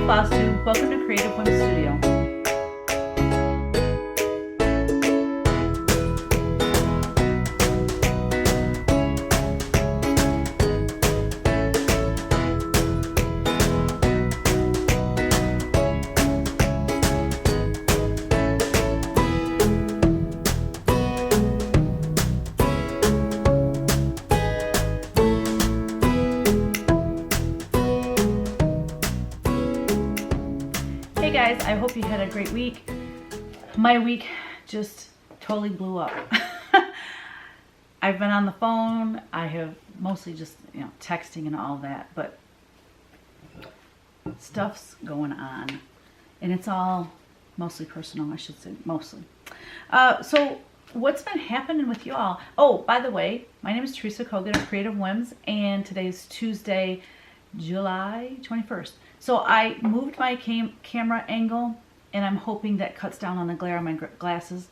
Flosstube. Welcome to Creative Whim Studio. Hey guys, I hope you had a great week. My week just totally blew up. I've been on the phone. I have mostly just, texting and all that, but stuff's going on. And it's all mostly personal, I should say, mostly. So what's been happening with you all? Oh, by the way, my name is Teresa Kogan of Creative Whims, and today's Tuesday, July 21st. So I moved my camera angle, and I'm hoping that cuts down on the glare on my glasses.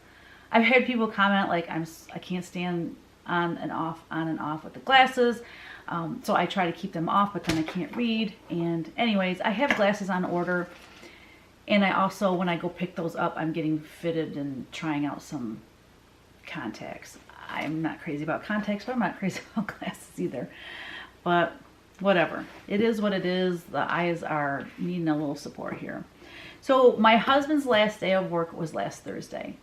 I've had people comment like I can't stand on and off with the glasses. So I try to keep them off, but then I can't read. And anyways, I have glasses on order, and I also, when I go pick those up, I'm getting fitted and trying out some contacts. I'm not crazy about contacts, but I'm not crazy about glasses either. But whatever. It is what it is. The eyes are needing a little support here. So my husband's last day of work was last Thursday.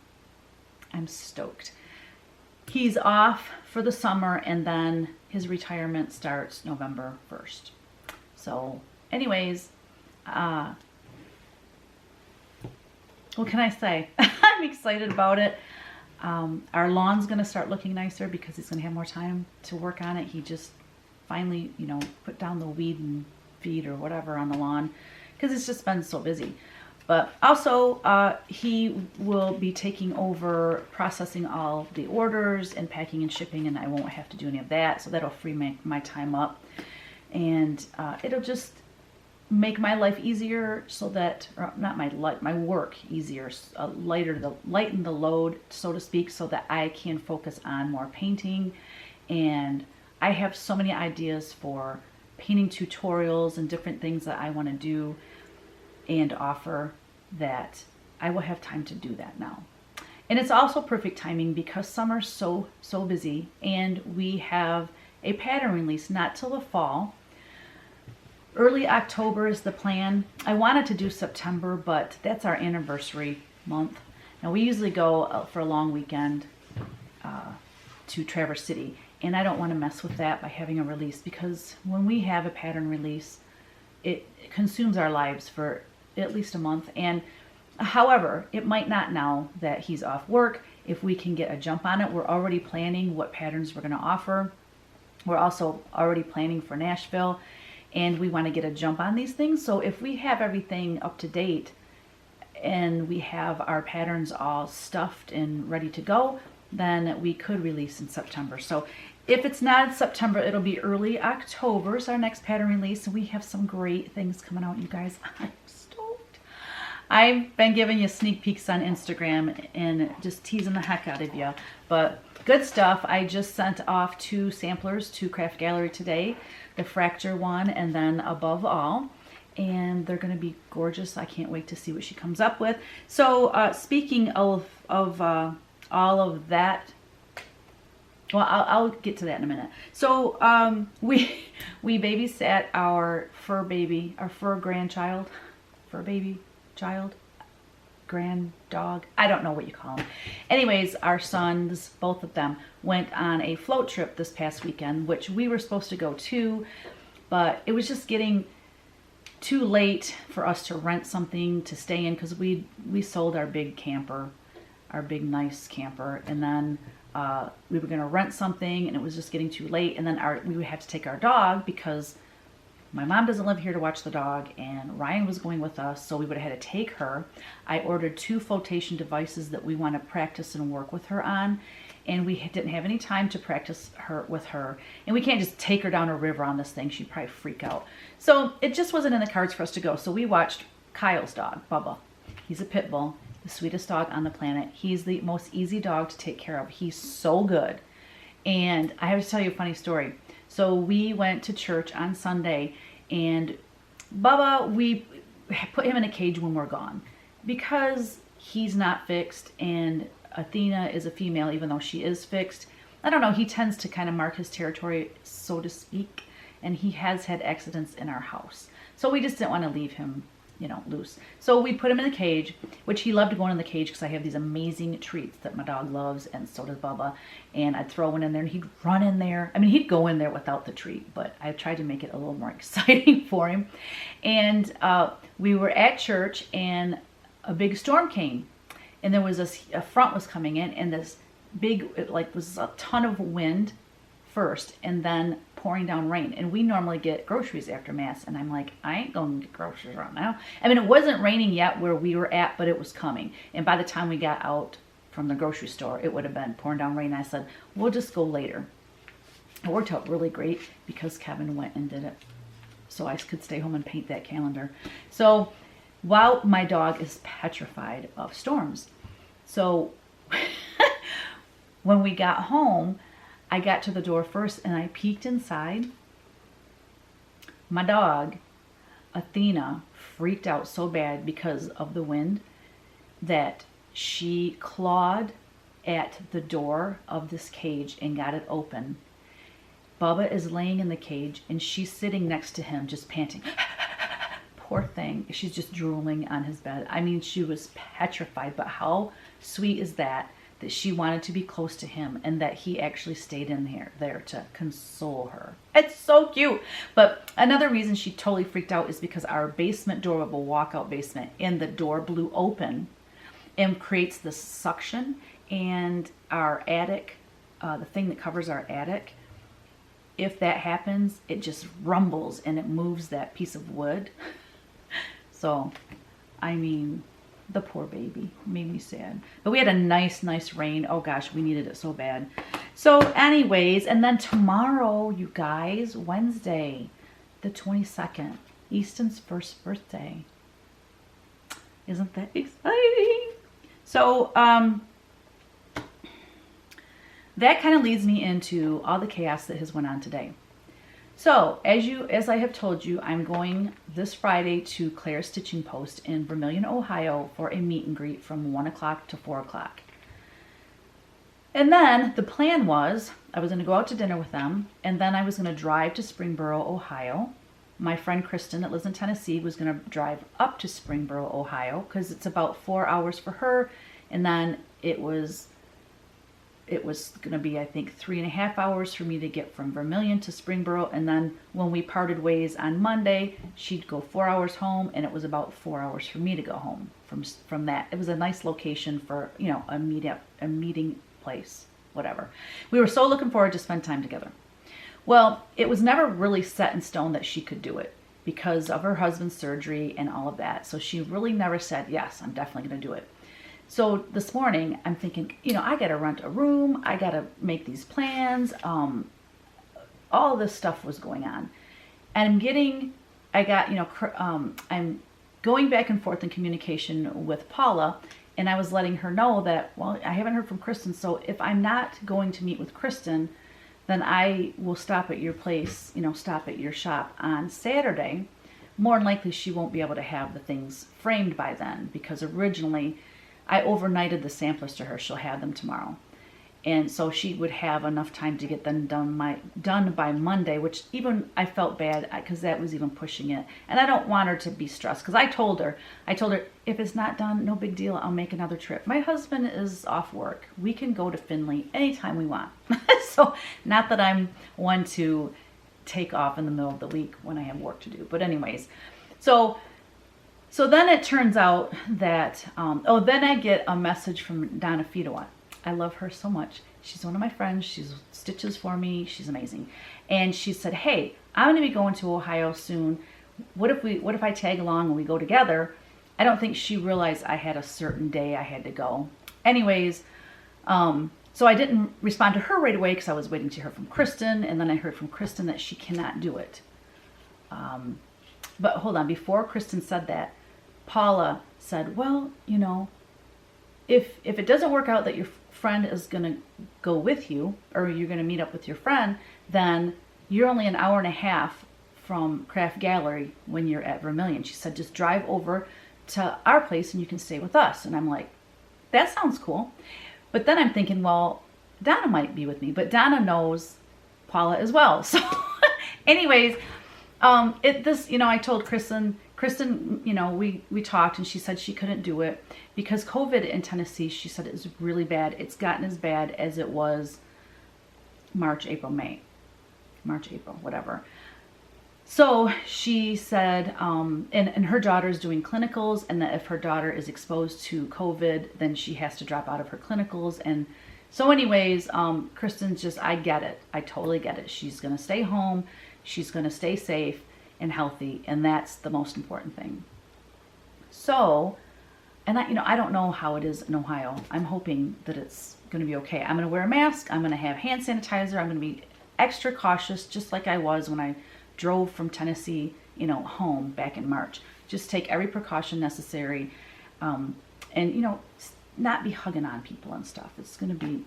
I'm stoked. He's off for the summer, and then his retirement starts November 1st. So anyways, what can I say? I'm excited about it. Our lawn's going to start looking nicer because he's going to have more time to work on it. He just finally, put down the weed and feed or whatever on the lawn because it's just been so busy. But also, he will be taking over processing all the orders and packing and shipping, and I won't have to do any of that. So that'll free my time up, and it'll just make my life easier so that, or not my work easier, lighten the load, so to speak, so that I can focus on more painting. And I have so many ideas for painting tutorials and different things that I want to do and offer that I will have time to do that now. And it's also perfect timing because summer's so busy, and we have a pattern release not till the fall. Early October is the plan. I wanted to do September, but that's our anniversary month. Now we usually go for a long weekend to Traverse City. And I don't want to mess with that by having a release, because when we have a pattern release, it consumes our lives for at least a month. And however, it might not now that he's off work. If we can get a jump on it, we're already planning what patterns we're going to offer. We're also already planning for Nashville, and we want to get a jump on these things. So if we have everything up to date and we have our patterns all stuffed and ready to go, then we could release in September. So if it's not in September, it'll be early October is our next pattern release, and we have some great things coming out, you guys. I'm stoked. I've been giving you sneak peeks on Instagram and just teasing the heck out of you, but good stuff. I just sent off 2 samplers to Craft Gallery today, the Fracture one and then Above All, and they're going to be gorgeous. I can't wait to see what she comes up with. So speaking of all of that, well, I'll get to that in a minute. So we babysat our fur grand dog. I don't know what you call them. Anyways, our sons, both of them, went on a float trip this past weekend, which we were supposed to go to, but it was just getting too late for us to rent something to stay in because we sold our big camper, our big nice camper, and then we were going to rent something, and it was just getting too late. And then we would have to take our dog because my mom doesn't live here to watch the dog, and Ryan was going with us, so we would have had to take her. I ordered 2 flotation devices that we want to practice and work with her on, and we didn't have any time to practice with her. And we can't just take her down a river on this thing. She'd probably freak out. So it just wasn't in the cards for us to go. So we watched Kyle's dog, Bubba. He's a pit bull. The sweetest dog on the planet. He's the most easy dog to take care of. He's so good. And I have to tell you a funny story. So we went to church on Sunday, and Bubba, we put him in a cage when we're gone, because he's not fixed, and Athena is a female, even though she is fixed. I don't know, he tends to kind of mark his territory, so to speak, and he has had accidents in our house. So we just didn't want to leave him, you know, loose. So we put him in the cage, which he loved going in the cage because I have these amazing treats that my dog loves, and so does Bubba. And I'd throw one in there and he'd run in there. I mean, he'd go in there without the treat, but I tried to make it a little more exciting for him. And we were at church and a big storm came, and there was a front was coming in, and this big, it like was a ton of wind first, and then pouring down rain. And we normally get groceries after Mass, and I'm like, I ain't going to get groceries right now. I mean, it wasn't raining yet where we were at, but it was coming. And by the time we got out from the grocery store, it would have been pouring down rain. I said, we'll just go later. It worked out really great because Kevin went and did it, so I could stay home and paint that calendar. So while my dog is petrified of storms, so when we got home, I got to the door first and I peeked inside. My dog, Athena, freaked out so bad because of the wind that she clawed at the door of this cage and got it open. Bubba is laying in the cage and she's sitting next to him just panting. Poor thing. She's just drooling on his bed. I mean, she was petrified, but how sweet is that she wanted to be close to him and that he actually stayed in there to console her. It's so cute. But another reason she totally freaked out is because our basement door of a walkout basement, and the door blew open and creates this suction, and our attic, the thing that covers our attic, if that happens, it just rumbles and it moves that piece of wood. So, I mean, the poor baby made me sad. But we had a nice rain. Oh gosh, we needed it so bad. So anyways, and then tomorrow, you guys, Wednesday, the 22nd, Easton's first birthday. Isn't that exciting? So, that kind of leads me into all the chaos that has went on today. So, as I have told you, I'm going this Friday to Claire's Stitching Post in Vermilion, Ohio for a meet and greet from 1 o'clock to 4 o'clock. And then the plan was I was going to go out to dinner with them, and then I was going to drive to Springboro, Ohio. My friend Kristen that lives in Tennessee was going to drive up to Springboro, Ohio, because it's about 4 hours for her, and then it was going to be, I think, 3.5 hours for me to get from Vermilion to Springboro. And then when we parted ways on Monday, she'd go 4 hours home, and it was about 4 hours for me to go home from that. It was a nice location for, you know, a meeting place, whatever. We were so looking forward to spend time together. Well, it was never really set in stone that she could do it because of her husband's surgery and all of that. So she really never said, yes, I'm definitely going to do it. So this morning, I'm thinking, you know, I got to rent a room. I got to make these plans. All this stuff was going on. And I'm going back and forth in communication with Paula, and I was letting her know that, well, I haven't heard from Kristen. So if I'm not going to meet with Kristen, then I will stop at your place, you know, stop at your shop on Saturday. More than likely, she won't be able to have the things framed by then because originally I overnighted the samplers to her. She'll have them tomorrow. And so she would have enough time to get them done by Monday, which even I felt bad because that was even pushing it. And I don't want her to be stressed because I told her, if it's not done, no big deal. I'll make another trip. My husband is off work. We can go to Findlay anytime we want. So not that I'm one to take off in the middle of the week when I have work to do. But anyways, so then it turns out that, then I get a message from Donna Fedowa. I love her so much. She's one of my friends. She stitches for me. She's amazing. And she said, hey, I'm going to be going to Ohio soon. What if I tag along and we go together? I don't think she realized I had a certain day I had to go. Anyways, so I didn't respond to her right away because I was waiting to hear from Kristen. And then I heard from Kristen that she cannot do it. But hold on. Before Kristen said that, Paula said, well, you know, if it doesn't work out that your friend is going to go with you, or you're going to meet up with your friend, then you're only an hour and a half from Craft Gallery when you're at Vermilion. She said, just drive over to our place and you can stay with us. And I'm like, that sounds cool. But then I'm thinking, well, Donna might be with me, but Donna knows Paula as well. So anyways, I told Kristen, we talked and she said she couldn't do it because COVID in Tennessee, she said it was really bad. It's gotten as bad as it was March, April, whatever. So she said, and her daughter's doing clinicals, and that if her daughter is exposed to COVID, then she has to drop out of her clinicals. And so anyways, Kristen's just, I get it. I totally get it. She's going to stay home. She's going to stay safe and healthy. And that's the most important thing. So, and I don't know how it is in Ohio. I'm hoping that it's going to be okay. I'm going to wear a mask. I'm going to have hand sanitizer. I'm going to be extra cautious, just like I was when I drove from Tennessee, home back in March. Just take every precaution necessary, and not be hugging on people and stuff.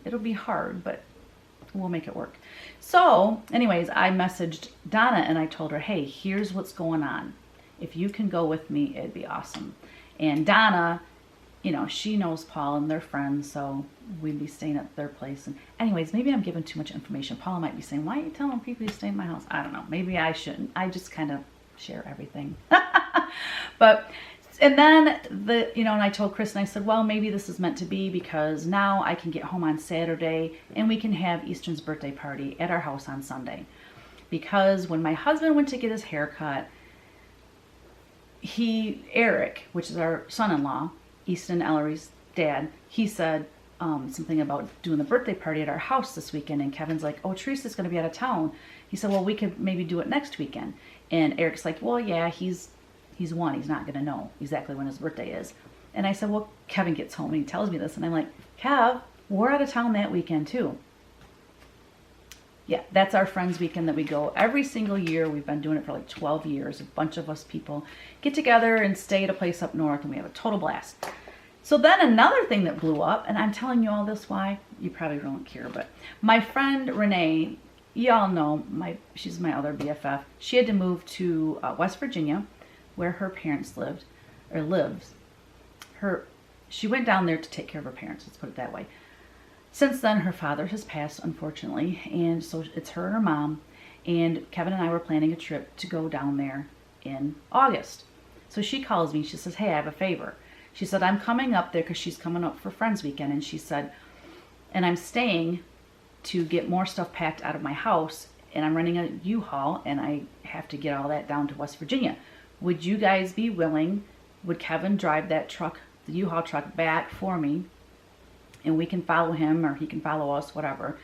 It'll be hard, but we'll make it work. So anyways, I messaged Donna and I told her, hey, here's what's going on. If you can go with me, it'd be awesome. And Donna, she knows Paul and they're friends, so we'd be staying at their place. And anyways, maybe I'm giving too much information. Paula might be saying, why are you telling people you stay in my house? I don't know. Maybe I shouldn't. I just kind of share everything. And then and I told Kristen, I said, well, maybe this is meant to be because now I can get home on Saturday and we can have Eastern's birthday party at our house on Sunday. Because when my husband went to get his hair cut, Eric, which is our son-in-law, Easton Ellery's dad, he said something about doing the birthday party at our house this weekend. And Kevin's like, oh, Teresa's going to be out of town. He said, well, we could maybe do it next weekend. And Eric's like, well, yeah, he's one. He's not going to know exactly when his birthday is. And I said, well, Kevin gets home and he tells me this. And I'm like, Kev, we're out of town that weekend too. Yeah, that's our friends weekend that we go every single year. We've been doing it for like 12 years. A bunch of us people get together and stay at a place up north and we have a total blast. So then another thing that blew up, and I'm telling you all this why, you probably don't care, but my friend Renee, y'all know, she's my other BFF. She had to move to West Virginia where her parents lives. She went down there to take care of her parents, let's put it that way. Since then, her father has passed, unfortunately, and so it's her and her mom, and Kevin and I were planning a trip to go down there in August. So she calls me, she says, hey, I have a favor. She said, I'm coming up there because she's coming up for Friends Weekend, and she said, and I'm staying to get more stuff packed out of my house, and I'm renting a U-Haul, and I have to get all that down to West Virginia. Would you guys be willing, would Kevin drive that truck, the U-Haul truck, back for me, and we can follow him or he can follow us, whatever,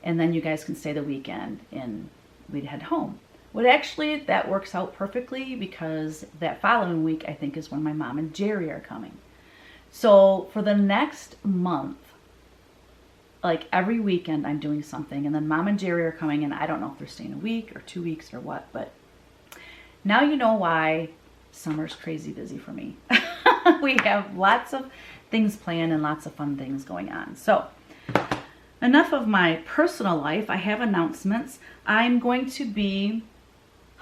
and then you guys can stay the weekend and we'd head home. Well, actually, that works out perfectly because that following week, I think, is when my mom and Jerry are coming. So for the next month, like every weekend, I'm doing something, and then mom and Jerry are coming, and I don't know if they're staying a week or 2 weeks or what, but now you know why summer's crazy busy for me. We have lots of things planned and lots of fun things going on. So enough of my personal life. I have announcements. I'm going to be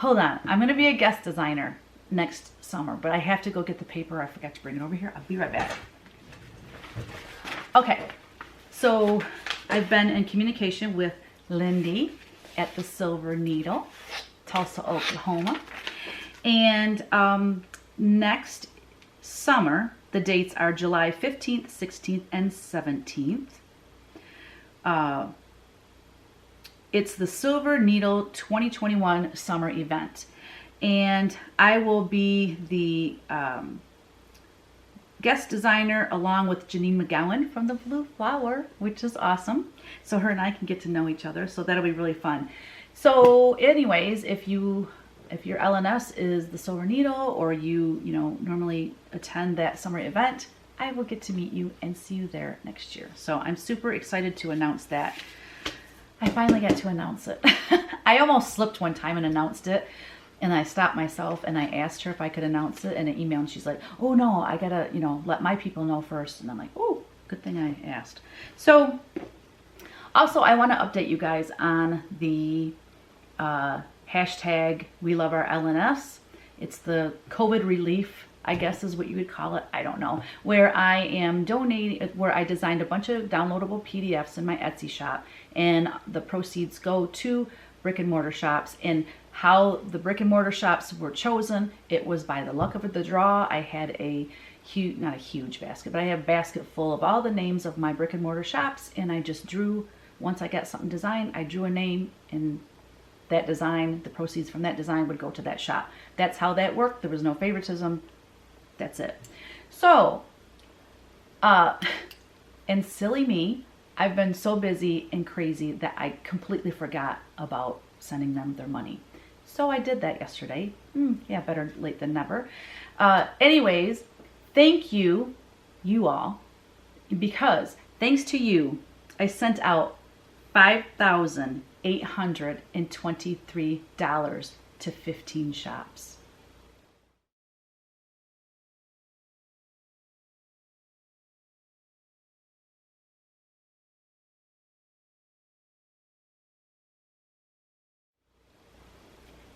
a guest designer next summer, but I have to go get the paper. I forgot to bring it over here. I'll be right back. Okay, so I've been in communication with Lindy at the Silver Needle, Tulsa, Oklahoma. And next summer, the dates are July 15th, 16th, and 17th. It's the Silver Needle 2021 summer event. And I will be the guest designer along with Janine McGowan from the Blue Flower, which is awesome. So her and I can get to know each other. So that'll be really fun. So anyways, if your LNS is the Silver Needle, or you normally attend that summer event, I will get to meet you and see you there next year. So I'm super excited to announce that. I finally got to announce it. I almost slipped one time and announced it, and I stopped myself and I asked her if I could announce it in an email, and she's like, oh no, I gotta, let my people know first. And I'm like, oh, good thing I asked. So also I want to update you guys on the hashtag we love our LNS. It's the COVID relief, I guess is what you would call it. I don't know. Where I am donating, where I designed a bunch of downloadable PDFs in my Etsy shop, and the proceeds go to brick and mortar shops. And how the brick and mortar shops were chosen, it was by the luck of the draw. I had a huge, not a huge basket, but I have a basket full of all the names of my brick and mortar shops, and I just drew, once I got something designed, I drew a name, and that design, the proceeds from that design would go to that shop. That's how that worked. There was no favoritism. That's it. So, and silly me, I've been so busy and crazy that I completely forgot about sending them their money. So I did that yesterday. Yeah, better late than never. Anyways, thank you, you all, because thanks to you, I sent out $5,823 to 15 shops.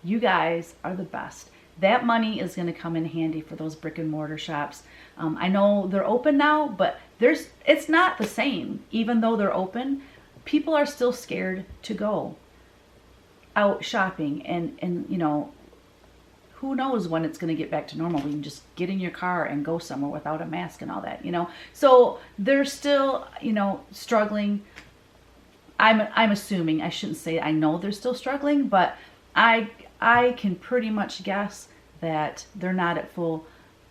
You guys are the best. That money is going to come in handy for those brick and mortar shops. I know they're open now, but it's not the same. Even though they're open, people are still scared to go out shopping, and you know, who knows when it's going to get back to normal. We can just get in your car and go somewhere without a mask and all that, you know. So they're still, you know, struggling. I'm assuming, I shouldn't say I know they're still struggling, but I can pretty much guess that they're not at full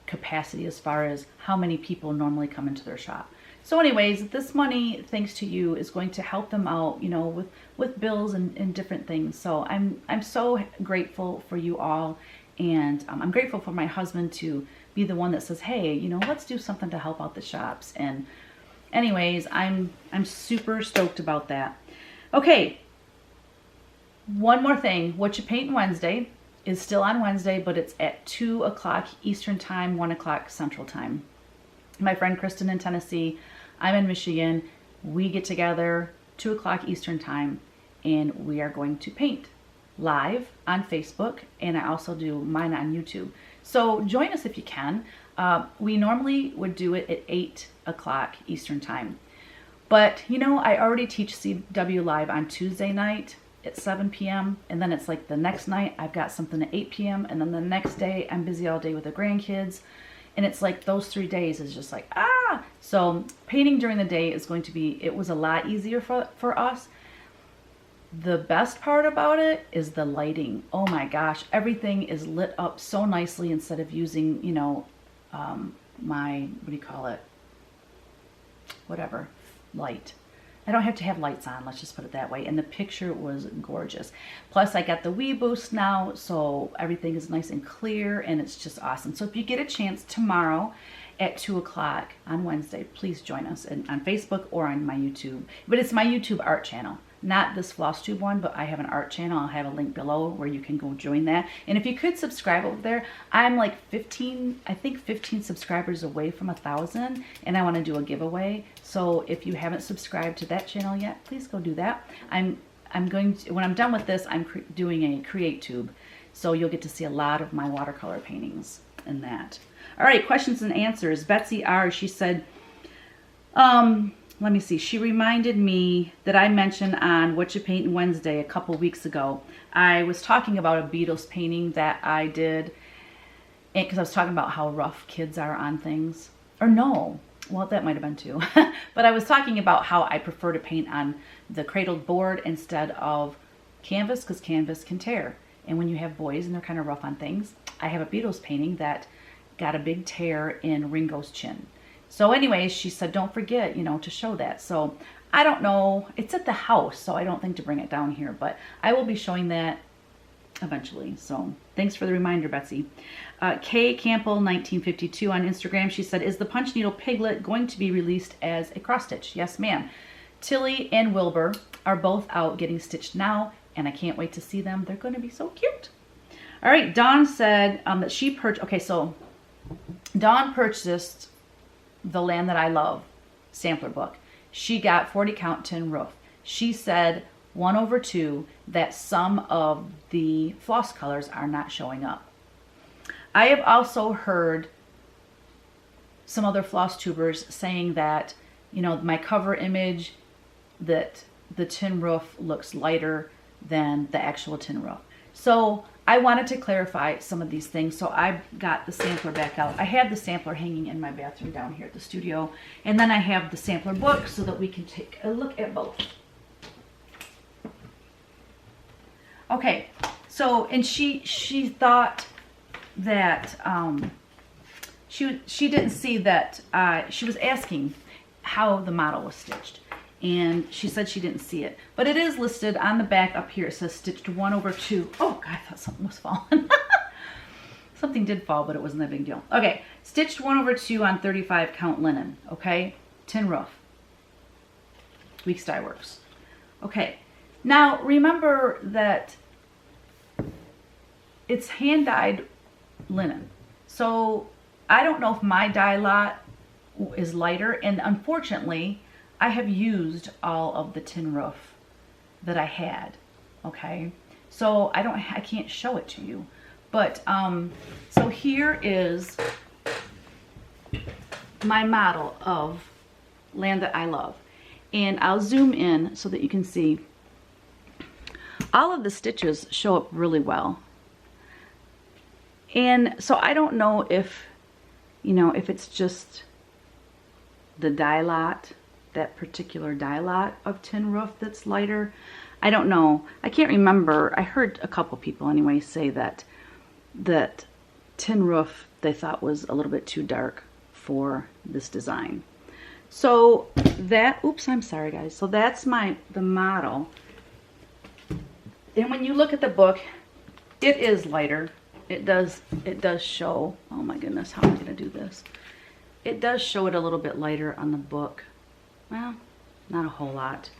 capacity as far as how many people normally come into their shop. So anyways, this money, thanks to you, is going to help them out, you know, with bills and different things. So I'm so grateful for you all, and I'm grateful for my husband to be the one that says, hey, you know, let's do something to help out the shops. And anyways, I'm super stoked about that. Okay. One more thing, What You Paint Wednesday is still on Wednesday, but it's at 2 o'clock Eastern Time, 1 o'clock Central Time. My friend Kristen in Tennessee, I'm in Michigan. We get together 2 o'clock Eastern Time, and we are going to paint live on Facebook, and I also do mine on YouTube. So join us if you can. We normally would do it at 8 o'clock Eastern Time. But, you know, I already teach CW Live on Tuesday night at 7 p.m. and then it's like the next night I've got something at 8 p.m. and then the next day I'm busy all day with the grandkids, and it's like those 3 days is just like so painting during the day is going to be, it was a lot easier for us. The best part about it is the lighting. Oh my gosh, everything is lit up so nicely instead of using, you know, my, what do you call it, whatever light. I don't have to have lights on, let's just put it that way. And the picture was gorgeous. Plus I got the Wii Boost now, so everything is nice and clear, and it's just awesome. So if you get a chance tomorrow at 2 o'clock on Wednesday, please join us on Facebook or on my YouTube. But it's my YouTube art channel, not this Flosstube one, but I have an art channel. I'll have a link below where you can go join that. And if you could subscribe over there, I'm like 15 subscribers away from 1,000, and I want to do a giveaway. So if you haven't subscribed to that channel yet, please go do that. I'm going to, when I'm done with this, I'm doing a Create Tube. So you'll get to see a lot of my watercolor paintings in that. All right, questions and answers. Betsy R, she said, let me see. She reminded me that I mentioned on What You Paint Wednesday a couple weeks ago. I was talking about a Beatles painting that I did, because I was talking about how rough kids are on things. Or no, well, that might have been too. But I was talking about how I prefer to paint on the cradled board instead of canvas, because canvas can tear. And when you have boys and they're kind of rough on things, I have a Beatles painting that got a big tear in Ringo's chin. So anyways, she said, don't forget, you know, to show that. So I don't know. It's at the house, so I don't think to bring it down here. But I will be showing that eventually. So thanks for the reminder, Betsy. Kay Campbell, 1952 on Instagram. She said, is the Punchneedle Piglet going to be released as a cross stitch? Yes, ma'am. Tilly and Wilbur are both out getting stitched now, and I can't wait to see them. They're going to be so cute. All right, Dawn said that she purchased, okay, so Dawn purchased The Land That I Love sampler book. She got 40 count tin roof. She said 1/2 that some of the floss colors are not showing up. I have also heard some other floss tubers saying that, you know, my cover image, that the tin roof looks lighter than the actual tin roof. So I wanted to clarify some of these things. So I got the sampler back out. I have the sampler hanging in my bathroom down here at the studio. And then I have the sampler book so that we can take a look at both. Okay, so, and she thought that, she didn't see that, she was asking how the model was stitched. And she said she didn't see it. But it is listed on the back up here. It says stitched 1/2. Oh, God, I thought something was falling. Something did fall, but it wasn't that big deal. Okay, stitched 1/2 on 35 count linen. Okay, tin roof. Weeks Dye Works. Okay, now remember that it's hand-dyed linen. So I don't know if my dye lot is lighter, and unfortunately, I have used all of the tin roof that I had, okay? So I can't show it to you. But, so here is my model of Land That I Love. And I'll zoom in so that you can see. All of the stitches show up really well. And so I don't know if, you know, if it's just the dye lot, that particular dye lot of tin roof that's lighter. I don't know. I can't remember. I heard a couple people anyway say that tin roof they thought was a little bit too dark for this design. So that, oops, I'm sorry guys. So that's the model. And when you look at the book, it is lighter. It does show, oh my goodness, how am I gonna do this? It does show it a little bit lighter on the book. Well, not a whole lot.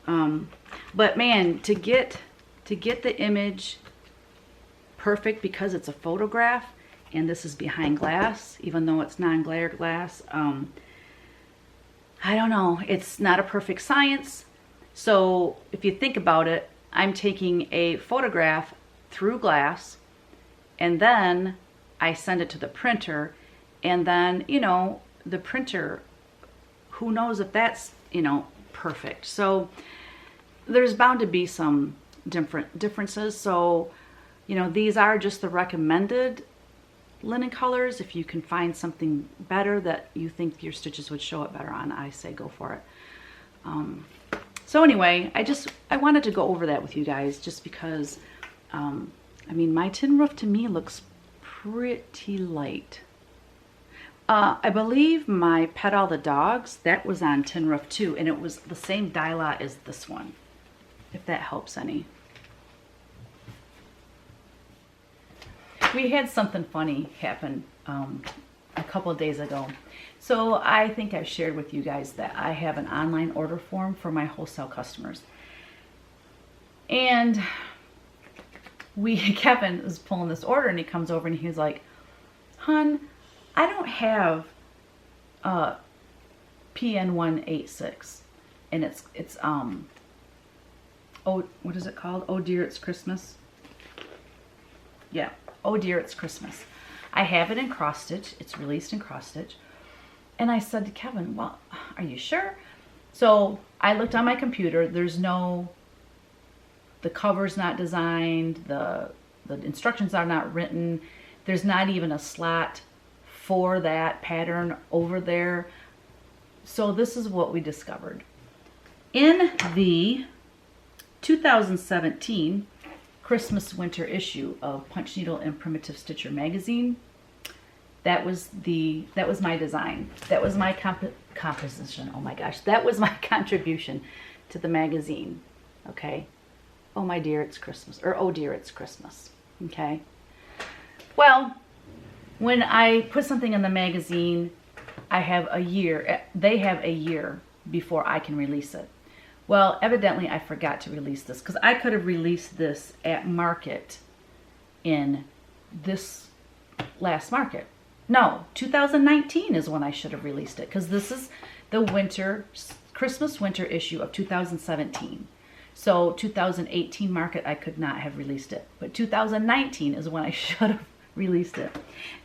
But man, to get the image perfect, because it's a photograph and this is behind glass, even though it's non-glare glass, I don't know, it's not a perfect science. So if you think about it, I'm taking a photograph through glass and then I send it to the printer, and then, you know, the printer, who knows if that's, you know, perfect. So there's bound to be some differences. So, you know, these are just the recommended linen colors. If you can find something better that you think your stitches would show up better on, I say go for it. So anyway, I wanted to go over that with you guys just because, I mean, my tin roof to me looks pretty light. I believe my Pet All the Dogs, that was on tin roof too, and it was the same dye lot as this one, if that helps any. We had something funny happen a couple of days ago. So I think I've shared with you guys that I have an online order form for my wholesale customers. And Kevin is pulling this order and he comes over and he's like, "Hun, I don't have PN186, and it's oh, what is it called? Oh Dear It's Christmas." Yeah, Oh Dear It's Christmas. I have it in cross stitch. It's released in cross stitch. And I said to Kevin, "Well, are you sure?" So I looked on my computer. There's no, the cover's not designed. The instructions are not written. There's not even a slot for that pattern over there. So this is what we discovered. In the 2017 Christmas winter issue of Punchneedle and Primitive Stitcher magazine, that was my design. That was my composition. Oh my gosh, that was my contribution to the magazine. Okay. Oh my dear, it's Christmas, or oh dear, it's Christmas. Okay. Well, when I put something in the magazine, I have a year, they have a year before I can release it. Well, evidently I forgot to release this, because I could have released this at market in this last market. No, 2019 is when I should have released it, because this is the Christmas winter issue of 2017. So 2018 market, I could not have released it. But 2019 is when I should have released it.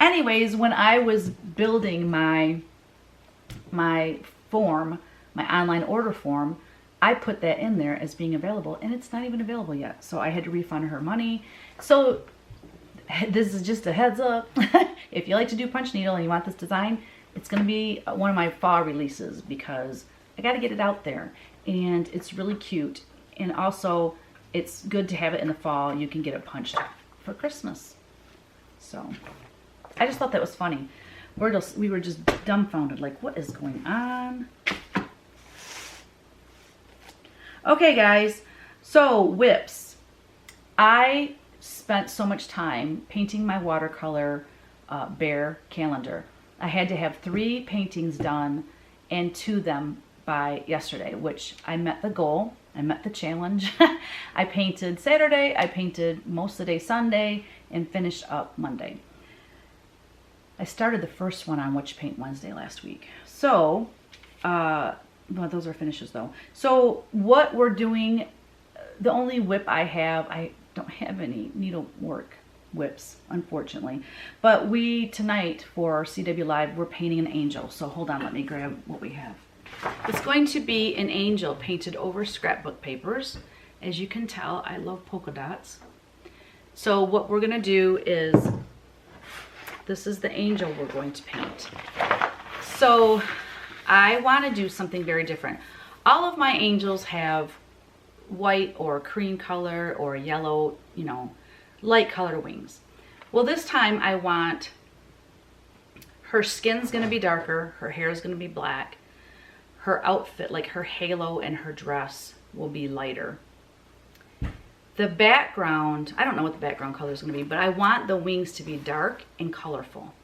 Anyways, when I was building my form, my online order form, I put that in there as being available, and it's not even available yet. So I had to refund her money. So this is just a heads up. If you like to do Punchneedle and you want this design, it's going to be one of my fall releases because I got to get it out there. And it's really cute. And also, it's good to have it in the fall. You can get it punched for Christmas. So I just thought that was funny. We were just dumbfounded, like, what is going on? Okay, guys, so whips. I spent so much time painting my watercolor bear calendar. I had to have 3 paintings done and 2 of them by yesterday, which I met the goal. I met the challenge. I painted Saturday, I painted most of the day Sunday, and finished up Monday. I started the first one on Witch Paint Wednesday last week. So, well, those are finishes though. So what we're doing, the only whip I don't have any needlework whips, unfortunately. But tonight for CW Live, we're painting an angel. So hold on, let me grab what we have. It's going to be an angel painted over scrapbook papers. As you can tell, I love polka dots. So what we're gonna do is, this is the angel we're going to paint. So I want to do something very different. All of my angels have white or cream color or yellow, you know, light colored wings. Well, this time I want, her skin's going to be darker, her hair is going to be black, her outfit, like her halo and her dress, will be lighter. The background, I don't know what the background color is going to be, but I want the wings to be dark and colorful.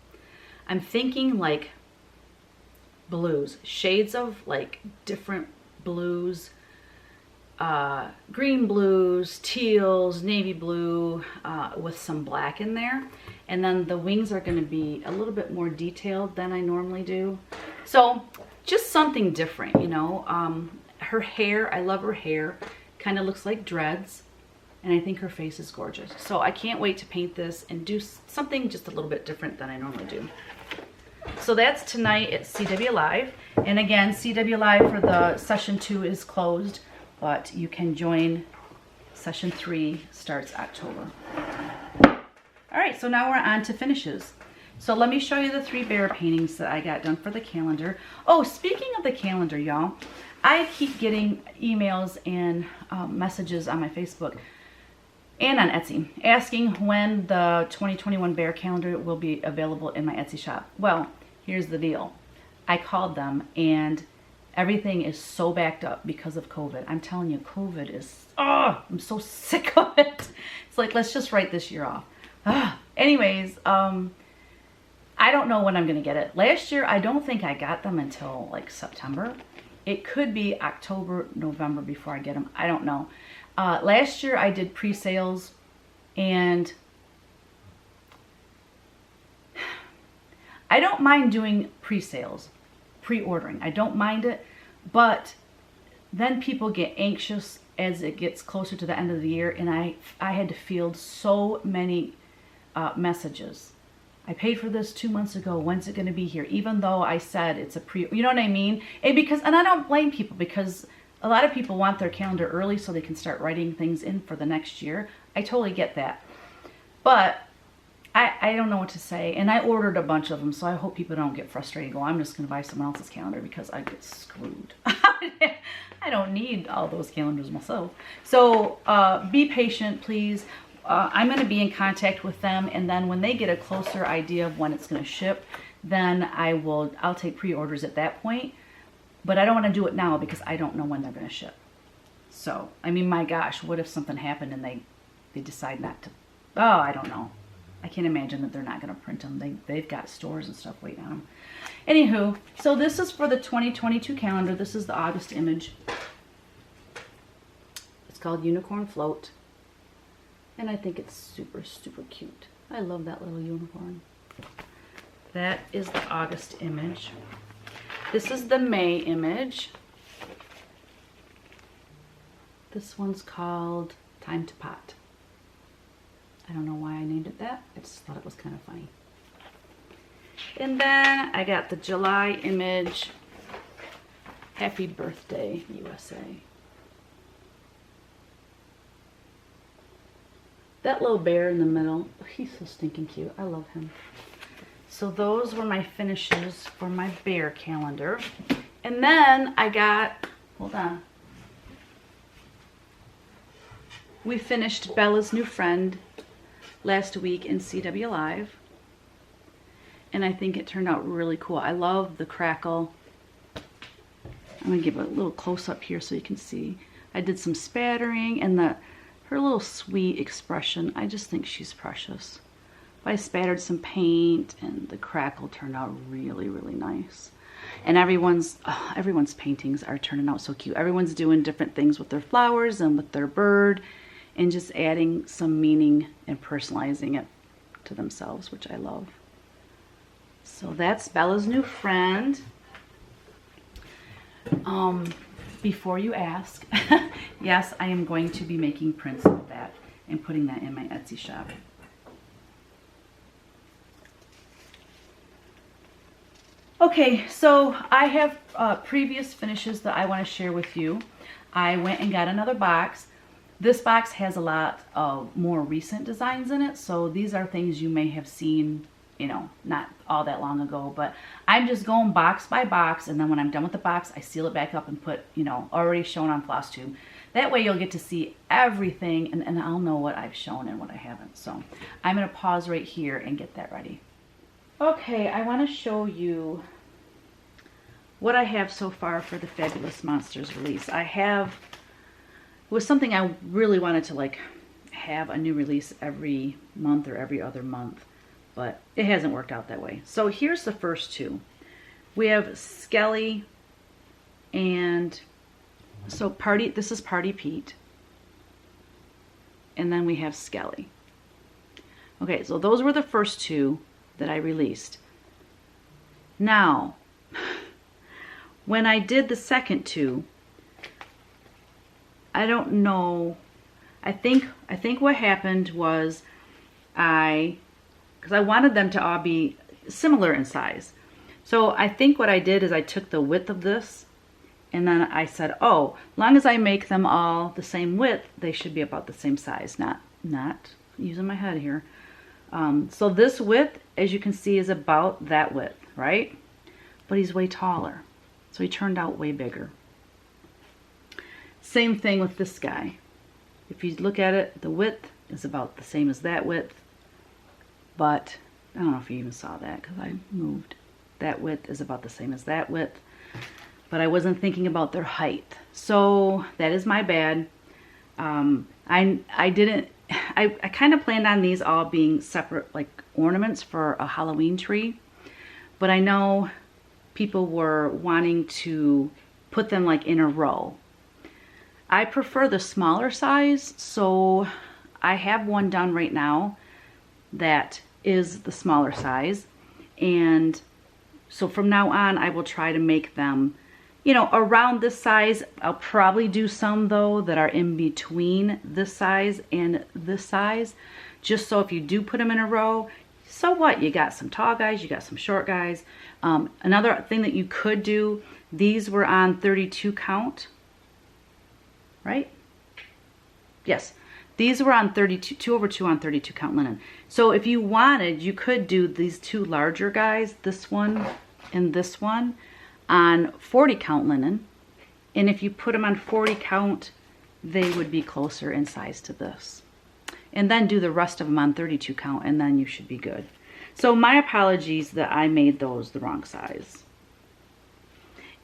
I'm thinking like blues, shades of like different blues, green blues, teals, navy blue, with some black in there. And then the wings are going to be a little bit more detailed than I normally do. So just something different, you know. Her hair, I love her hair, kind of looks like dreads. And I think her face is gorgeous. So I can't wait to paint this and do something just a little bit different than I normally do. So that's tonight at CW Live. And again, CW Live for the session 2 is closed, but you can join session 3, starts October. All right, so now we're on to finishes. So let me show you the 3 bear paintings that I got done for the calendar. Oh, speaking of the calendar, y'all, I keep getting emails and messages on my Facebook and on Etsy asking when the 2021 bear calendar will be available in my Etsy shop. Well, here's the deal. I called them and everything is so backed up because of COVID. I'm telling you, COVID is, oh, I'm so sick of it. It's like, let's just write this year off. Anyways, I don't know when I'm gonna get it. Last year, I don't think I got them until like September. It could be October, November before I get them. I don't know. Last year I did pre-sales and I don't mind doing pre-sales, pre-ordering. I don't mind it, but then people get anxious as it gets closer to the end of the year, and I had to field so many messages. I paid for this 2 months ago. When's it going to be here? Even though I said it's a you know what I mean? And I don't blame people, because a lot of people want their calendar early so they can start writing things in for the next year. I totally get that. But I don't know what to say. And I ordered a bunch of them, so I hope people don't get frustrated and go, I'm just going to buy someone else's calendar, because I get screwed. I don't need all those calendars myself. So be patient, please. I'm going to be in contact with them, and then when they get a closer idea of when it's going to ship, then I'll take pre-orders at that point. But I don't want to do it now because I don't know when they're going to ship. So, I mean, my gosh, what if something happened and they decide not to? Oh, I don't know. I can't imagine that they're not going to print them. They've got stores and stuff waiting on them. Anywho, so this is for the 2022 calendar. This is the August image. It's called Unicorn Float. And I think it's super, super cute. I love that little unicorn. That is the August image. This is the May image. This one's called Time to Pot. I don't know why I named it that. I just thought it was kind of funny. And then I got the July image, Happy Birthday, USA. That little bear in the middle, he's so stinking cute. I love him. So those were my finishes for my bear calendar. And then I got, hold on. We finished Bella's New Friend last week in CW Live. And I think it turned out really cool. I love the crackle. I'm gonna give it a little close up here so you can see. I did some spattering and her little sweet expression. I just think she's precious. I spattered some paint and the crackle turned out really, really nice. And everyone's paintings are turning out so cute. Everyone's doing different things with their flowers and with their bird and just adding some meaning and personalizing it to themselves, which I love. So that's Bella's New Friend. Before you ask, yes, I am going to be making prints of that and putting that in my Etsy shop. Okay, so I have previous finishes that I want to share with you. I went and got another box. This box has a lot of more recent designs in it, so these are things you may have seen, you know, not all that long ago, but I'm just going box by box, and then when I'm done with the box, I seal it back up and put, you know, already shown on Flosstube. That way you'll get to see everything, and I'll know what I've shown and what I haven't. So I'm going to pause right here and get that ready. Okay, I want to show you what I have so far for the Fabulous Monsters release. It was something I really wanted to like have a new release every month or every other month, but it hasn't worked out that way. So here's the first two. We have Skelly and so this is Party Pete. And then we have Skelly. Okay, so those were the first two that I released. Now, when I did the second two, I don't know. I think what happened was because I wanted them to all be similar in size. So I think what I did is I took the width of this and then I said, oh, as long as I make them all the same width, they should be about the same size. Not using my head here. So this width, as you can see, is about that width, right? But he's way taller. So he turned out way bigger. Same thing with this guy. If you look at it, the width is about the same as that width. But I don't know if you even saw that because I moved. That width is about the same as that width. But I wasn't thinking about their height. So that is my bad. I kind of planned on these all being separate like ornaments for a Halloween tree. But I know people were wanting to put them like in a row. I prefer the smaller size, so I have one done right now that is the smaller size. And so from now on, I will try to make them, you know, around this size. I'll probably do some though that are in between this size and this size, just so if you do put them in a row, so what? You got some tall guys, you got some short guys. Another thing that you could do, these were on 32 count, right? Yes, these were on 32, 2/2 on 32 count linen. So if you wanted, you could do these two larger guys, this one and this one, on 40 count linen. And if you put them on 40 count, they would be closer in size to this. And then do the rest of them on 32 count, and then you should be good. So my apologies that I made those the wrong size.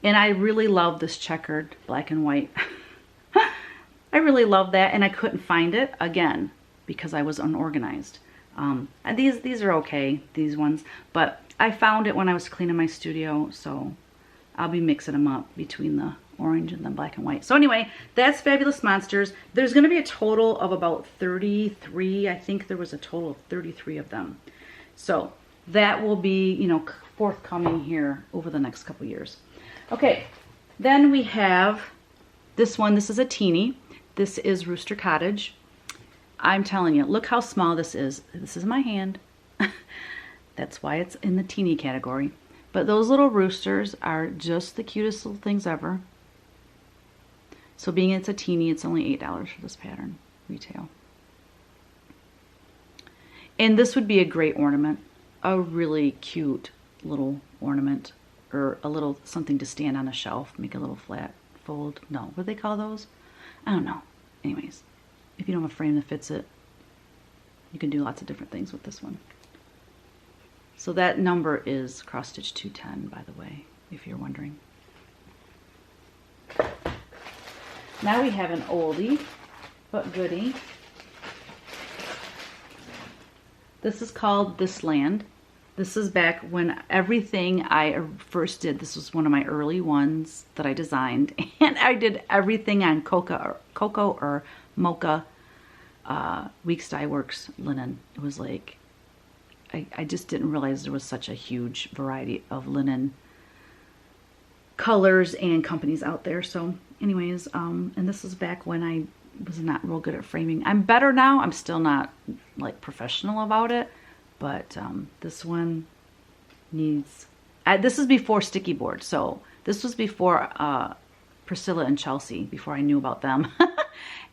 And I really love this checkered black and white. I really love that, and I couldn't find it again because I was unorganized. And these are okay, these ones, but I found it when I was cleaning my studio, so I'll be mixing them up between the orange and the black and white. So anyway, that's Fabulous Monsters. There's going to be a total of about 33. I think there was a total of 33 of them. So that will be, you know, forthcoming here over the next couple years. Okay, then we have this one. This is a teeny. This is Rooster Cottage. I'm telling you, look how small this is. This is my hand. That's why it's in the teeny category. But those little roosters are just the cutest little things ever. So being it's a teeny, it's only $8 for this pattern, retail. And this would be a great ornament. A really cute little ornament. Or a little something to stand on a shelf. Make a little flat fold. No, what do they call those? I don't know. Anyways, if you don't have a frame that fits it, you can do lots of different things with this one. So that number is cross stitch 210, by the way, if you're wondering. Now we have an oldie, but goodie. This is called This Land. This is back when everything I first did, this was one of my early ones that I designed, and I did everything on cocoa or mocha Weeks Dye Works linen. It was like, I just didn't realize there was such a huge variety of linen colors and companies out there. So anyways, and this is back when I was not real good at framing. I'm better now. I'm still not like professional about it. But this one needs, this is before sticky board. So this was before Priscilla and Chelsea, before I knew about them.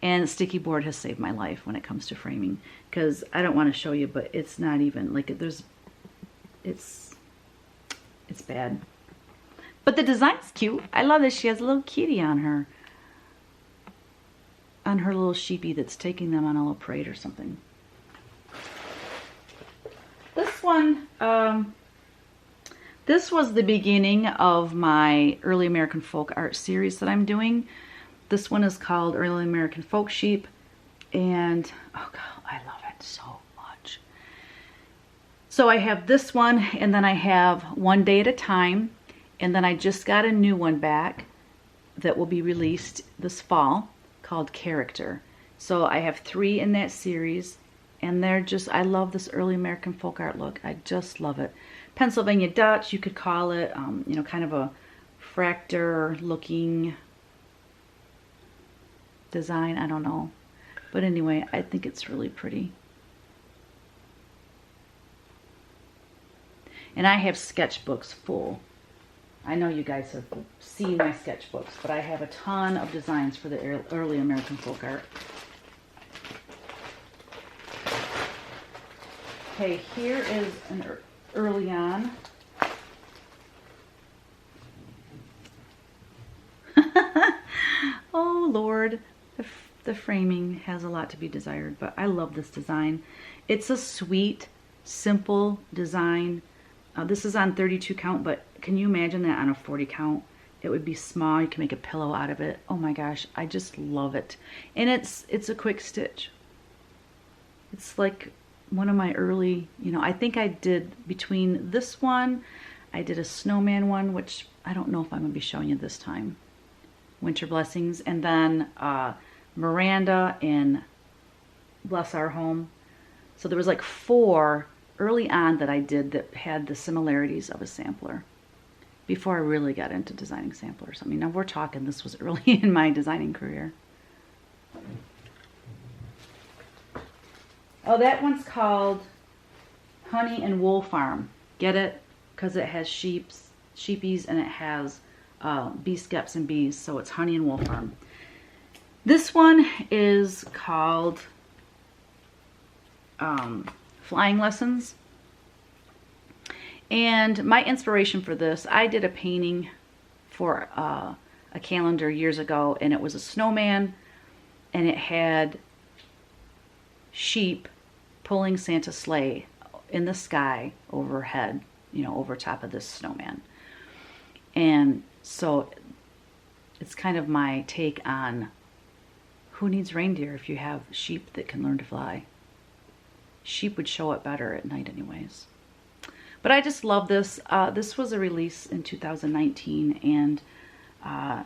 And sticky board has saved my life when it comes to framing. Because I don't want to show you, but it's not even, like it's bad. But the design's cute. I love that she has a little kitty on her little sheepy that's taking them on a little parade or something. This one, this was the beginning of my Early American Folk Art series that I'm doing. This one is called Early American Folk Sheep, and oh god, I love it so much. So I have this one, and then I have One Day at a Time, and then I just got a new one back that will be released this fall called Character. So I have 3 in that series. And they're just, I love this early American folk art look. I just love it. Pennsylvania Dutch, you could call it, you know, kind of a fractor looking design. I don't know. But anyway, I think it's really pretty. And I have sketchbooks full. I know you guys have seen my sketchbooks, but I have a ton of designs for the early American folk art. Okay, here is an early on. Oh Lord, the framing has a lot to be desired, but I love this design. It's a sweet, simple design. This is on 32 count, but can you imagine that on a 40 count? It would be small. You can make a pillow out of it. Oh my gosh, I just love it. And it's a quick stitch. It's like one of my early, you know, I think I did between this one, I did a snowman one, which I don't know if I'm going to be showing you this time. Winter Blessings, and then Miranda in Bless Our Home. So there was like 4 early on that I did that had the similarities of a sampler before I really got into designing samplers. I mean, now we're talking, this was early in my designing career. Oh, that one's called Honey and Wool Farm. Get it? Because it has sheepies, and it has bee skeps and bees, so it's Honey and Wool Farm. This one is called Flying Lessons. And my inspiration for this, I did a painting for a calendar years ago, and it was a snowman, and it had sheep pulling Santa's sleigh in the sky overhead, you know, over top of this snowman. And so it's kind of my take on who needs reindeer if you have sheep that can learn to fly. Sheep would show up better at night anyways. But I just love this. This was a release in 2019, and I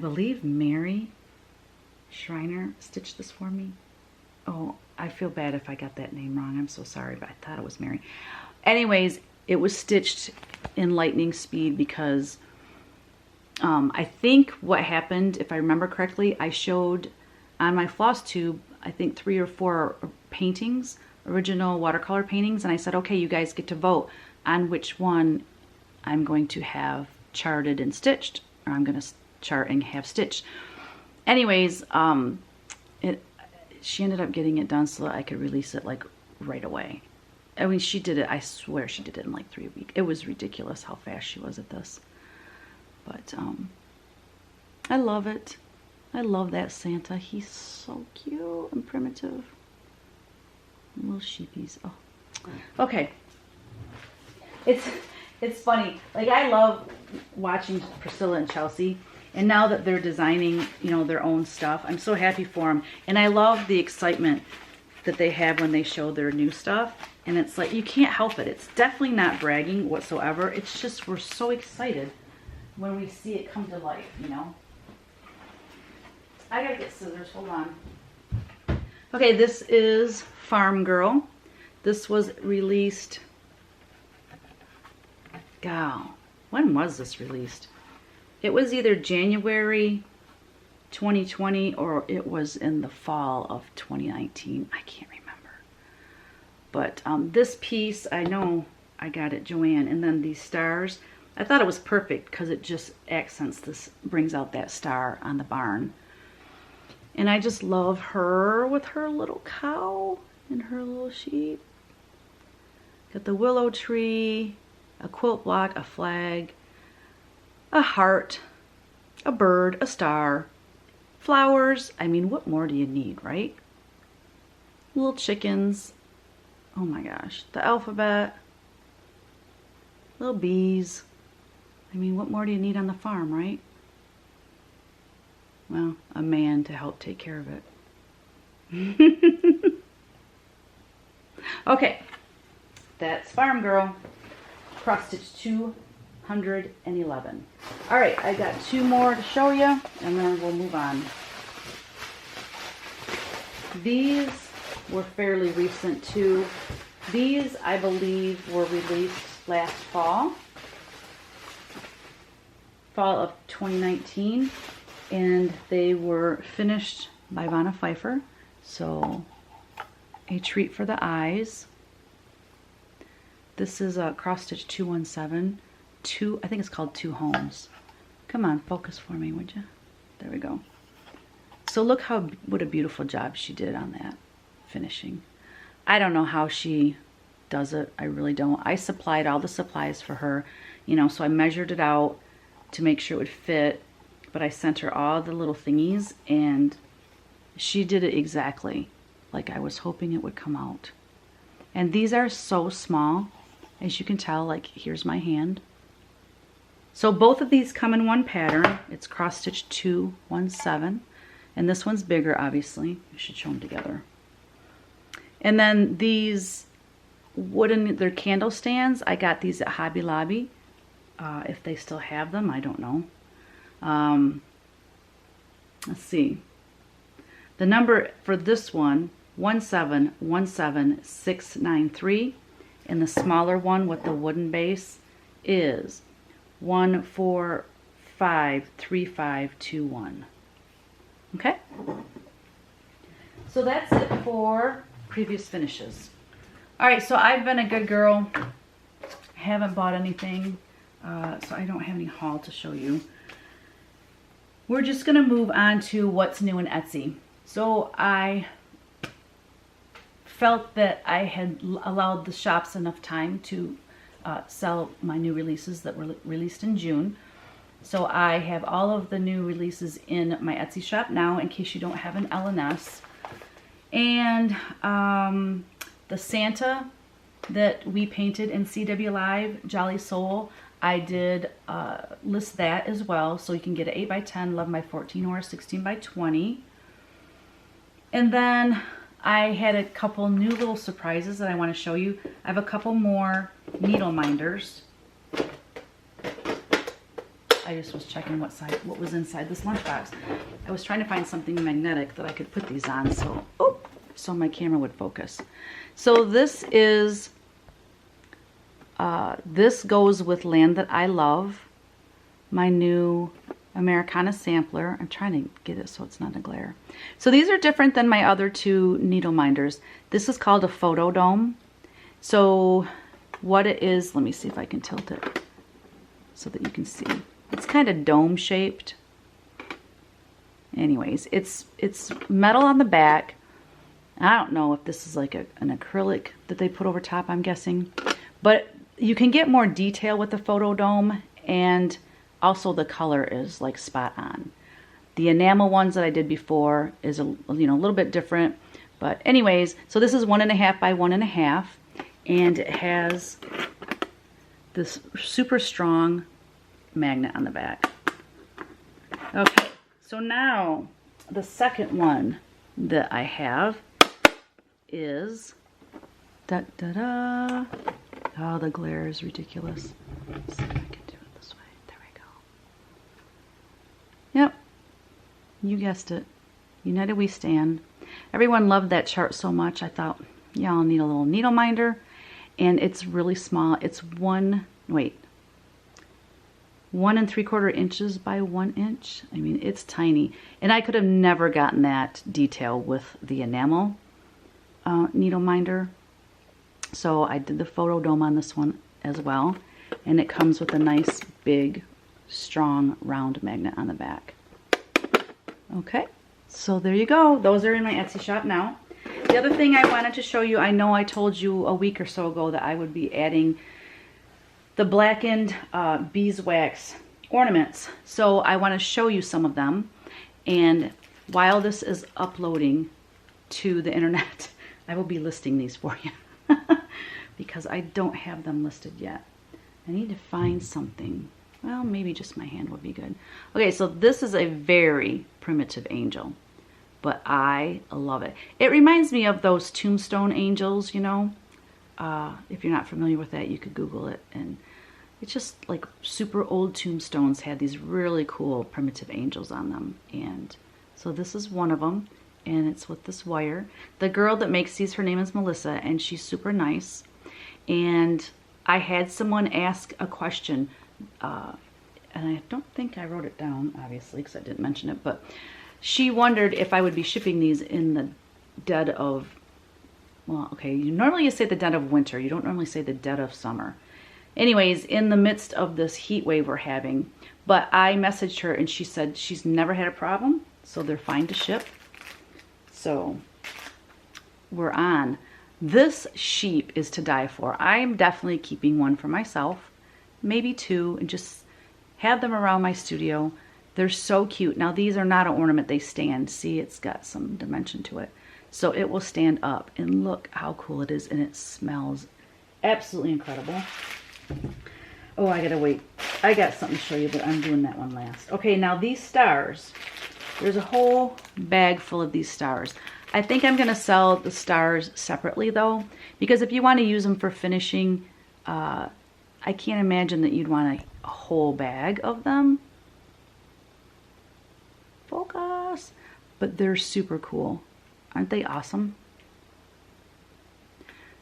believe Mary Schreiner stitched this for me. Oh, I feel bad if I got that name wrong. I'm so sorry, but I thought it was Mary. Anyways, it was stitched in lightning speed because I think what happened, if I remember correctly, I showed on my Flosstube, I think 3 or 4 paintings, original watercolor paintings, and I said, okay, you guys get to vote on which one I'm going to have charted and stitched, or I'm going to chart and have stitched. Anyways, she ended up getting it done so that I could release it like right away. I mean, she did it, I swear she did it in like 3 weeks. It was ridiculous how fast she was at this. But I love it. I love that Santa. He's so cute and primitive. Little sheepies. Oh. Okay. It's funny. Like, I love watching Priscilla and Chelsea. And now that they're designing, you know, their own stuff, I'm so happy for them. And I love the excitement that they have when they show their new stuff. And it's like, you can't help it. It's definitely not bragging whatsoever. It's just, we're so excited when we see it come to life, you know. I gotta get scissors, hold on. Okay, this is Farm Girl. This was released, God, when was this released? It was either January 2020 or it was in the fall of 2019. I can't remember. But this piece, I know I got it, Joanne, and then these stars, I thought it was perfect because it just accents this, brings out that star on the barn. And I just love her with her little cow and her little sheep. Got the willow tree, a quilt block, a flag, a heart, a bird, a star, flowers. I mean, what more do you need, right? Little chickens. Oh my gosh, the alphabet, little bees. I mean, what more do you need on the farm, right? Well, a man to help take care of it. Okay, that's Farm Girl, cross stitch 211. All right, I got 2 more to show you, and then we'll move on. These were fairly recent too. These, I believe, were released last fall of 2019, and they were finished by Vanna Pfeiffer, so a treat for the eyes. This is a cross stitch 217. I think it's called 2 Homes. Come on, focus for me, would you? There we go. So look what a beautiful job she did on that finishing. I don't know how she does it. I really don't. I supplied all the supplies for her, you know, so I measured it out to make sure it would fit, but I sent her all the little thingies and she did it exactly like I was hoping it would come out. And these are so small, as you can tell, like here's my hand. So both of these come in one pattern. It's cross stitch 217, and this one's bigger, obviously. I should show them together. And then these wooden, they're candle stands. I got these at Hobby Lobby. If they still have them, I don't know. Let's see. The number for this one, 1717693, and the smaller one with the wooden base is 14353521. Okay? So that's it for previous finishes. Alright, so I've been a good girl. Haven't bought anything, so I don't have any haul to show you. We're just going to move on to what's new in Etsy. So I felt that I had allowed the shops enough time to sell my new releases that were released in June. So I have all of the new releases in my Etsy shop now, in case you don't have an Ellyn. And the Santa that we painted in CW Live, Jolly Soul, I did list that as well. So you can get an 8x10, 11x14, or a 16x20. And then I had a couple new little surprises that I want to show you. I have a couple more needle minders. I just was checking what was inside this lunchbox. I was trying to find something magnetic that I could put these on, so my camera would focus. So this is, this goes with Land That I Love, my new Americana sampler. I'm trying to get it so it's not a glare. So these are different than my other two needle minders. This is called a photo dome. So what it is, let me see if I can tilt it so that you can see. It's kind of dome shaped. Anyways, it's metal on the back. I don't know if this is like an acrylic that they put over top, I'm guessing. But you can get more detail with the photo dome, and also the color is like spot on. The enamel ones that I did before is a little bit different. But anyways, so this is 1.5 by 1.5, and it has this super strong magnet on the back. Okay, so now the second one that I have is da-da-da. Oh, the glare is ridiculous. Let's see if I can do it this way. There we go. Yep, you guessed it. United We Stand. Everyone loved that chart so much, I thought, yeah, I'll need a little needle minder. And it's really small. It's 1 1¾ inches by 1 inch. I mean, it's tiny. And I could have never gotten that detail with the enamel needle minder. So I did the photo dome on this one as well. And it comes with a nice, big, strong, round magnet on the back. Okay, so there you go. Those are in my Etsy shop now. The other thing I wanted to show you, I know I told you a week or so ago that I would be adding the blackened beeswax ornaments. So I want to show you some of them. And while this is uploading to the internet, I will be listing these for you. Because I don't have them listed yet. I need to find something. Well, maybe just my hand would be good. Okay, so this is a very primitive angel, but I love it. It reminds me of those tombstone angels, you know. If you're not familiar with that, you could Google it. And it's just like super old tombstones had these really cool primitive angels on them. And so this is one of them, and it's with this wire. The girl that makes these, her name is Melissa, and she's super nice. And I had someone ask a question, and I don't think I wrote it down, obviously, because I didn't mention it, but she wondered if I would be shipping these in the dead of, well, okay, normally you say the dead of winter. You don't normally say the dead of summer. Anyways, in the midst of this heat wave we're having, but I messaged her and she said she's never had a problem, so they're fine to ship. So we're on. This sheep is to die for. I'm definitely keeping one for myself, maybe two, and just have them around my studio. They're so cute. Now these are not an ornament, they stand. See, it's got some dimension to it. So it will stand up, and look how cool it is, and it smells absolutely incredible. Oh, I gotta wait. I got something to show you, but I'm doing that one last. Okay, now these stars, there's a whole bag full of these stars. I think I'm gonna sell the stars separately though, because if you want to use them for finishing, I can't imagine that you'd want a whole bag of them. Focus. But they're super cool. Aren't they awesome?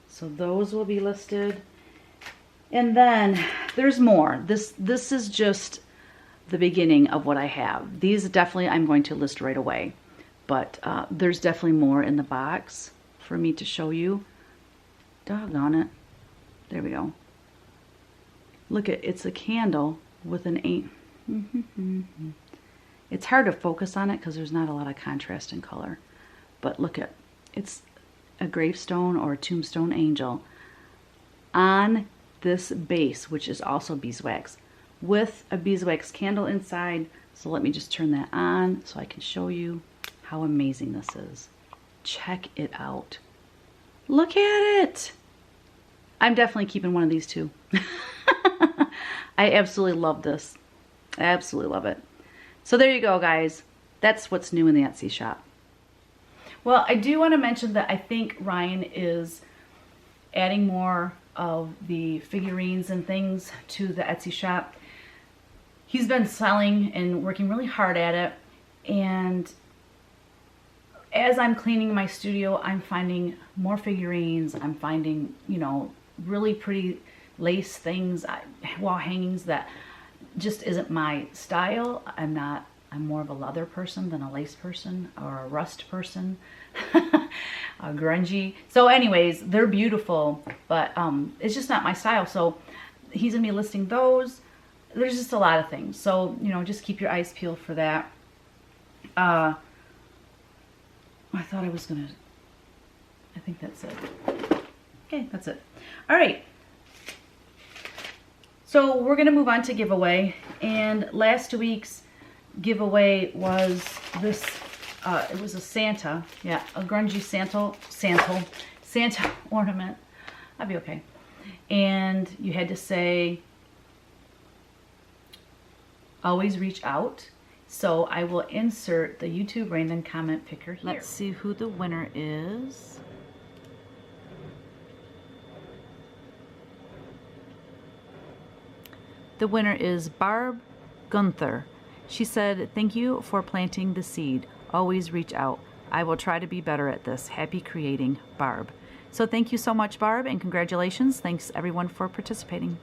So those will be listed. And then there's more. This is just the beginning of what I have. These definitely I'm going to list right away. But there's definitely more in the box for me to show you. Doggone it. There we go. Look at, it's a candle with an 8. It's hard to focus on it because there's not a lot of contrast in color. But look at, it's a gravestone or a tombstone angel on this base, which is also beeswax, with a beeswax candle inside. So let me just turn that on so I can show you how amazing this is. Check it out. Look at it. I'm definitely keeping one of these too. I absolutely love this. I absolutely love it. So there you go, guys. That's what's new in the Etsy shop. Well, I do want to mention that I think Ryan is adding more of the figurines and things to the Etsy shop. He's been selling and working really hard at it, and as I'm cleaning my studio, I'm finding more figurines. I'm finding, you know, really pretty lace things, wall hangings that just isn't my style. I'm more of a leather person than a lace person or a rust person. Grungy. So anyways, they're beautiful, but it's just not my style. So he's gonna be listing those. There's just a lot of things. So, you know, just keep your eyes peeled for that. I thought I was gonna, I think that's it. Okay, that's it. All right. So we're gonna move on to giveaway. And last week's giveaway was this, it was a Santa, yeah, a grungy Santa ornament. I'll be okay. And you had to say, always reach out. So I will insert the YouTube random comment picker here. Let's see who the winner is. The winner is Barb Gunther. She said, thank you for planting the seed. Always reach out. I will try to be better at this. Happy creating, Barb. So thank you so much, Barb, and congratulations. Thanks everyone for participating.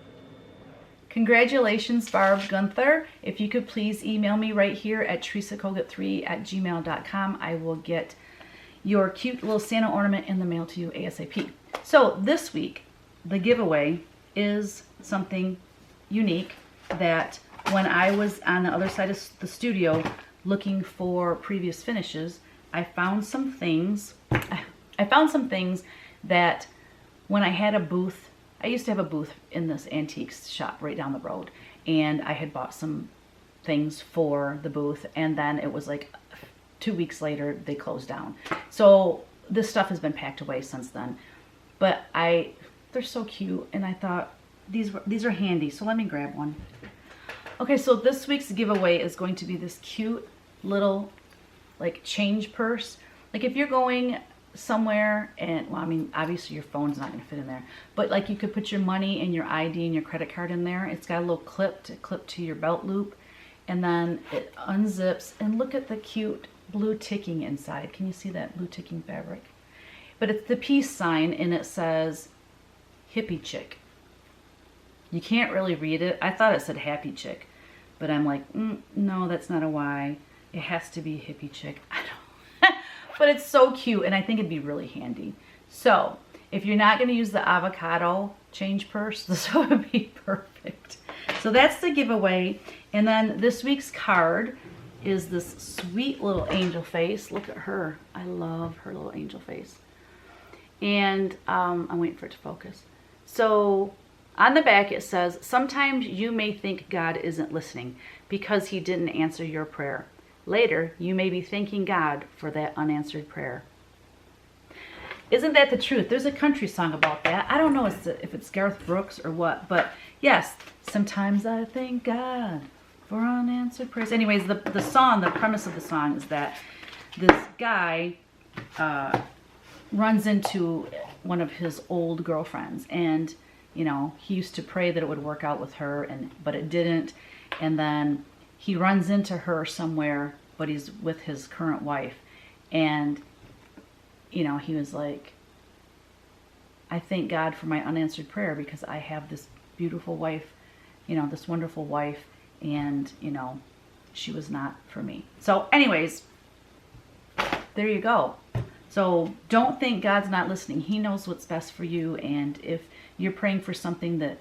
Congratulations, Barb Gunther. If you could please email me right here at teresakogut3@gmail.com. I will get your cute little Santa ornament in the mail to you ASAP. So this week, the giveaway is something unique that when I was on the other side of the studio looking for previous finishes, I found some things that when I had a booth, I used to have a booth in this antiques shop right down the road, and I had bought some things for the booth, and then it was like 2 weeks later they closed down. So this stuff has been packed away since then, but they're so cute, and I thought these are handy, so let me grab one. Okay, so this week's giveaway is going to be this cute little like change purse. Like if you're going somewhere and, well, I mean, obviously your phone's not going to fit in there, but like you could put your money and your ID and your credit card in there. It's got a little clip to your belt loop, and then it unzips, and look at the cute blue ticking inside. Can you see that blue ticking fabric? But it's the peace sign, and it says hippie chick. You can't really read it. I thought it said happy chick, but I'm like, no, that's not a Y. It has to be hippie chick. I don't. But it's so cute, and I think it'd be really handy. So if you're not going to use the avocado change purse, this would be perfect. So that's the giveaway. And then this week's card is this sweet little angel face. Look at her. I love her little angel face. And I'm waiting for it to focus. So on the back it says, sometimes you may think God isn't listening because he didn't answer your prayer. Later, you may be thanking God for that unanswered prayer. Isn't that the truth? There's a country song about that. I don't know if it's Garth Brooks or what, but yes, sometimes I thank God for unanswered prayers. Anyways, the song, the premise of the song is that this guy runs into one of his old girlfriends, and you know, he used to pray that it would work out with her, but it didn't, and then he runs into her somewhere, but he's with his current wife. And, you know, he was like, I thank God for my unanswered prayer because I have this beautiful wife, you know, this wonderful wife, and, you know, she was not for me. So anyways, there you go. So don't think God's not listening. He knows what's best for you. And if you're praying for something that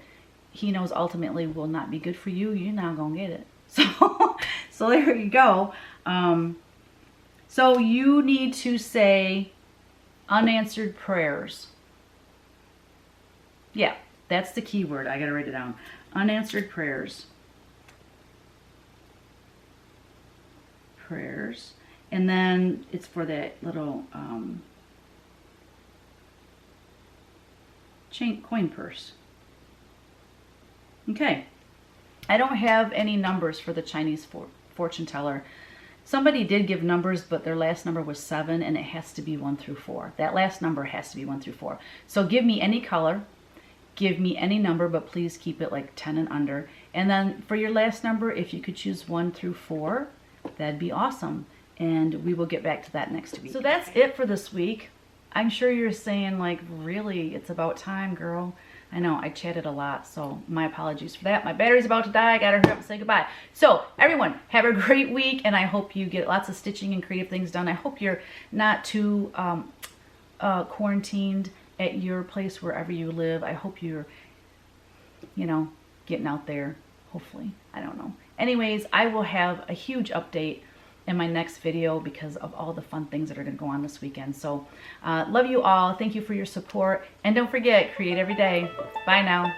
he knows ultimately will not be good for you, you're not going to get it. So there you go. So you need to say unanswered prayers. Yeah, that's the key word. I got to write it down. Unanswered prayers. Prayers. And then it's for that little coin purse. Okay. I don't have any numbers for the Chinese fortune teller. Somebody did give numbers, but their last number was 7, and it has to be 1 through 4. That last number has to be 1 through 4. So give me any color, give me any number, but please keep it like 10 and under. And then for your last number, if you could choose 1 through 4, that'd be awesome. And we will get back to that next week. So that's it for this week. I'm sure you're saying like, really, it's about time, girl. I know I chatted a lot, so my apologies for that. My battery's about to die. I gotta hurry up and say goodbye. So everyone, have a great week, and I hope you get lots of stitching and creative things done. I hope you're not too quarantined at your place wherever you live. I hope you're, you know, getting out there, hopefully. I don't know. Anyways, I will have a huge update in my next video because of all the fun things that are going to go on this weekend. So love you all. Thank you for your support. And don't forget, create every day. Bye now.